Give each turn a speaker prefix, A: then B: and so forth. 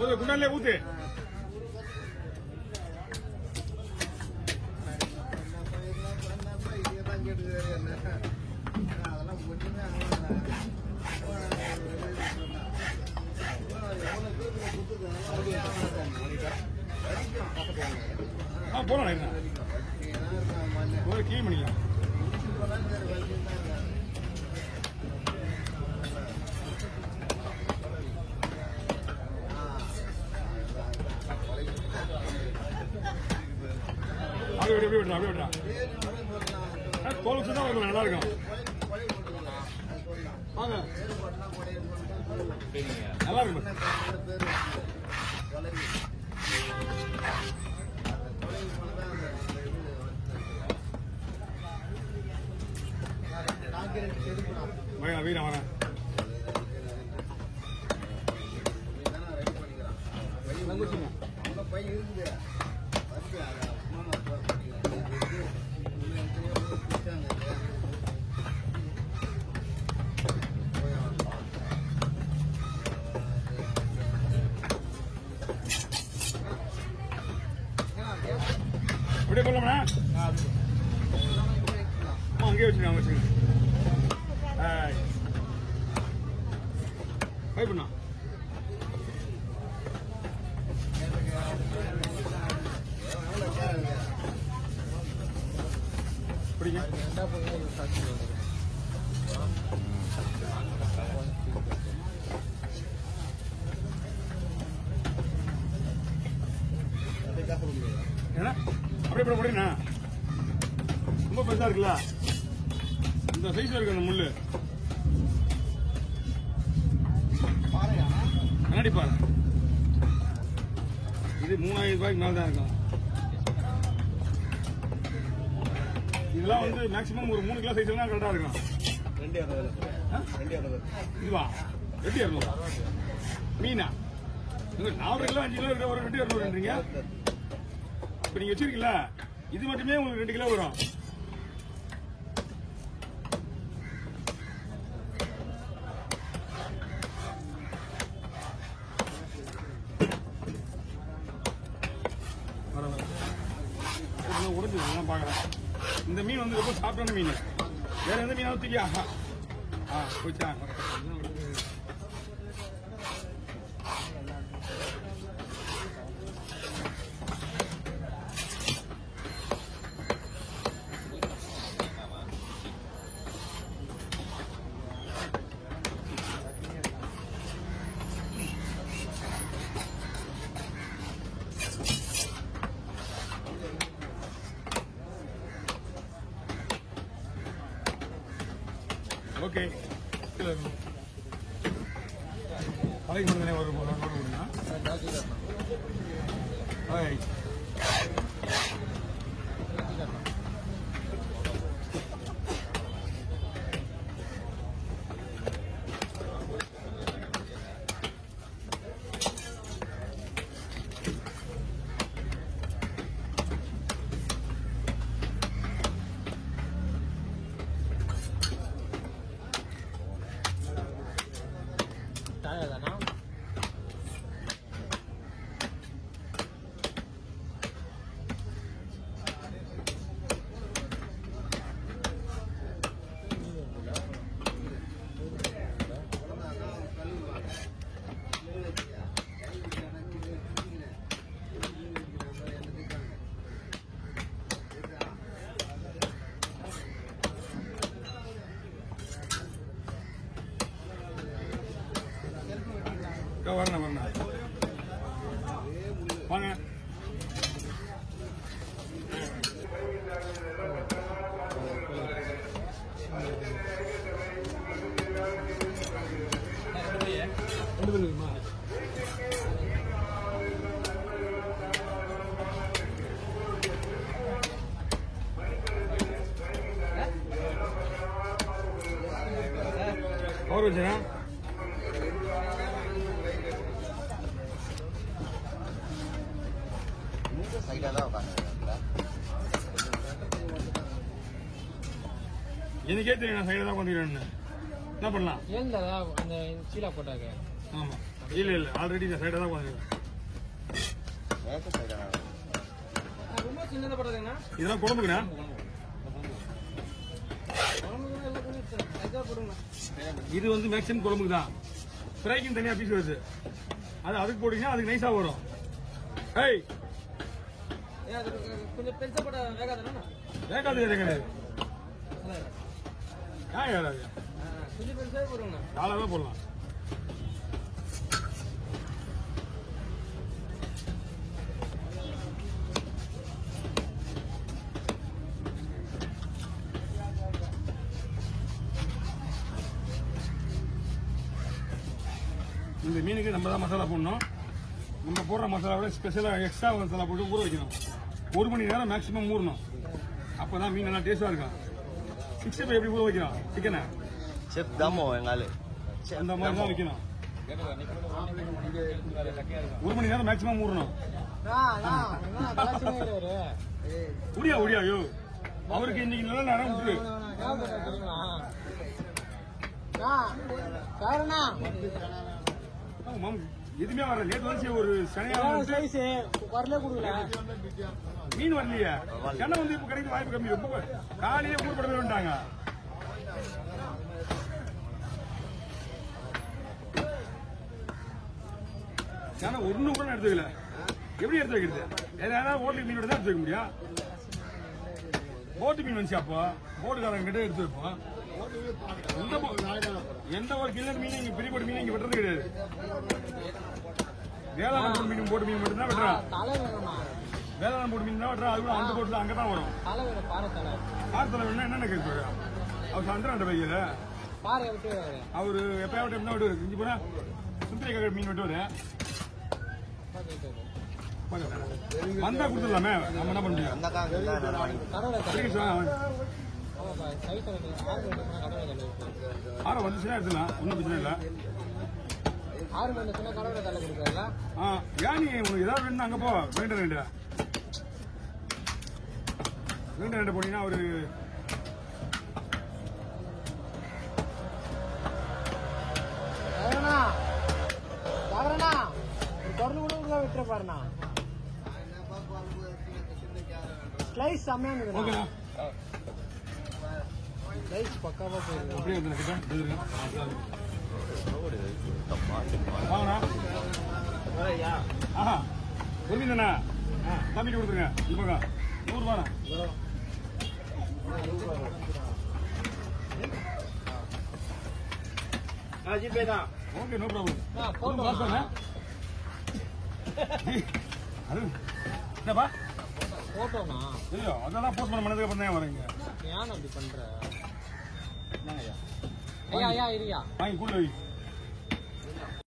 A: ஊத்துக்க குண்டாலே ஊத்து. போலாம் கிளீன் பண்ணிக்கலாம். அப்படியே விட்டுறா அப்படியே விட்டுறா. தோல் சுத்தா நல்லா இருக்கும். வாங்க நல்லா இருக்கும். வீரன் வரேன். அப்படியே போடலாமா? அங்கேயே வச்சுருக்காங்க வச்சுருங்க. பை பண்ணா பிடிங்க. ஏன்னா அப்படியே போட முடியுண்ணா. ரொம்ப பெருசா இருக்குல்ல, இந்த சைஸ்ல இருக்கு அந்த முள்ளு. கண்ணாடி பாரு, இது 3000 ரூபாய்க்கு மேல தான் இருக்கும். இதெல்லாம் வந்து மேக்சிமம் ஒரு 3 கிலோ சைஸ்ல கரெக்டா இருக்கும். 2 இதுவா 200 மீனா? 4 கிலோ 5 கிலோ இருக்கிற ஒரு 200 இப்ப நீங்க வச்சிருக்கீங்களா, இது மட்டுமே உங்களுக்கு 2 கிலோ வரும். உடஞ்சு பாக்கிறேன். இந்த மீன் வந்து ரொம்ப சாப்பிட்டான மீன். வேற எந்த மீனாவது தூக்கி போச்சா? ஓகே கலைக்கு கொடுங்க. ஒரு நோட்டு கொடுங்க. வரணும் வாங்க. और எனக்கே தெரியும் நான் சைடுல தான் உட்காந்துக்கிறேன்னு. என்ன பண்ணலாம்?
B: அந்த சீலா போட்டாங்க.
A: ஆமா இல்ல ஆல்ரெடி நான் சைடுல தான் உட்காந்துக்கிறேன்.
B: ரொம்ப சின்னதா போட்டாங்கண்ணா.
A: இதெல்லாம் குழம்புக்குண்ணா. இது வந்து மேக்ஸிமம் குழம்புக்கு தான். ஃப்ரைக்கு தனியா பீஸ் வருது. அது அதுக்கு போட்டீங்கன்னா அதுக்கு நைஸா வரும். ஏய்
B: கொஞ்சம் பெருசா போட்டா வேகாதுண்ணா.
A: வேகாது கிடையாது. ஏன் ஏறாது?
B: கொஞ்சம் பெருசாக போடுங்கண்ணா.
A: நாளாவே போடலாம். இந்த மீனுக்கு நம்ம தான் மசாலா போடணும். நம்ம போடுற மசாலாவோட ஸ்பெஷலாக எக்ஸ்ட்ரா மசாலா போட்டு ஊற வைக்கணும். 1 மணி நேரம் மேக்ஸிமம் ஊறணும். அப்பதான் மீன் நல்லா டேஸ்டா இருக்கும். 65 எப்படி ஊற வைக்கிறோம் சிக்கனை?
C: செஃப் தாமோ எங்காலு
A: அந்த மாதிரி தான் வைக்கணும். 1 மணி நேரம் மேக்ஸிமம் ஊறணும். உடியா ஐயோ அவருக்கு இன்னைக்கு நல்ல நேரம் விட்டுரு. எதுவுமே வரல. நேற்று வந்து ஒரு சனையா
B: வரல கொடுக்கல
A: மீன் வரலையே. சென்னை வந்து இப்ப கிடைக்க வாய்ப்பு கம்மி. ரொம்ப காலையே ஊர்பட வேண்டாங்க. சென்னை ஒண்ணு கூட எடுத்து வைக்கல. எப்படி எடுத்து வைக்கிறது? ஏதாவது ஹோட்டல் மீனோட தான் எடுத்து வைக்க முடியும். போட்டு மீன் வந்துச்சு. அப்போ போட்டுக்காரங்க கிட்ட எடுத்து வைப்போம். எந்த ஒரு கிலோ மீன் இங்க பெரிய போட்டு மீன் இங்க வெட்டுறது கிடையாது. வேளாண் மீன் போட்டு மீன் மட்டும் தான் வெட்டுறான். வேளாண் போட்டு மீன் தான் வெட்டுறா. அது கூட அந்த போட்டுல அங்கதான் வரும். பாரத்தலை வேணா என்னென்ன கேட்க அவர் சந்திரன் வைக்கல. அவரு எப்பயாவது என்ன வெட்டுவாரு? இஞ்சி போனா சுத்திரை மீன் வெட்டுவாரு. வந்தா கொடுத்துடலாமே. நம்ம என்ன பண்ண முடியும்? ஆரம் வந்துச்சுன்னா எடுத்துக்கலாம். ஒன்றும் பிரச்சனை இல்லை. ஏன் நீ உனக்கு ஏதாவது வேணும்னா அங்க போ. வேண்ட போனீங்கன்னா ஒரு
B: விட்டுற பாருண்ணா. ஸ்லைஸ் செம்மையா இருந்தது. ஸ்லைஸ் பக்காவா போயிருக்கு.
A: அப்படியே வாங்கண்ணா. ஆஹா ஒரு மீன் தானே தம்பிட்டு கொடுத்துருங்க. இப்போ 100 ரூபாண்ணா. ஜிபே தான். Okay no problem. என்னப்பா
B: போட்டோண்ணா?
A: இல்லையோ அதெல்லாம் போஸ்ட் பண்ண மனதுக்கு அப்புறம் தான் வரீங்க.
B: ஏன் அப்படி பண்ற? ஐயா இருயா
A: வாங்கி கூட வை.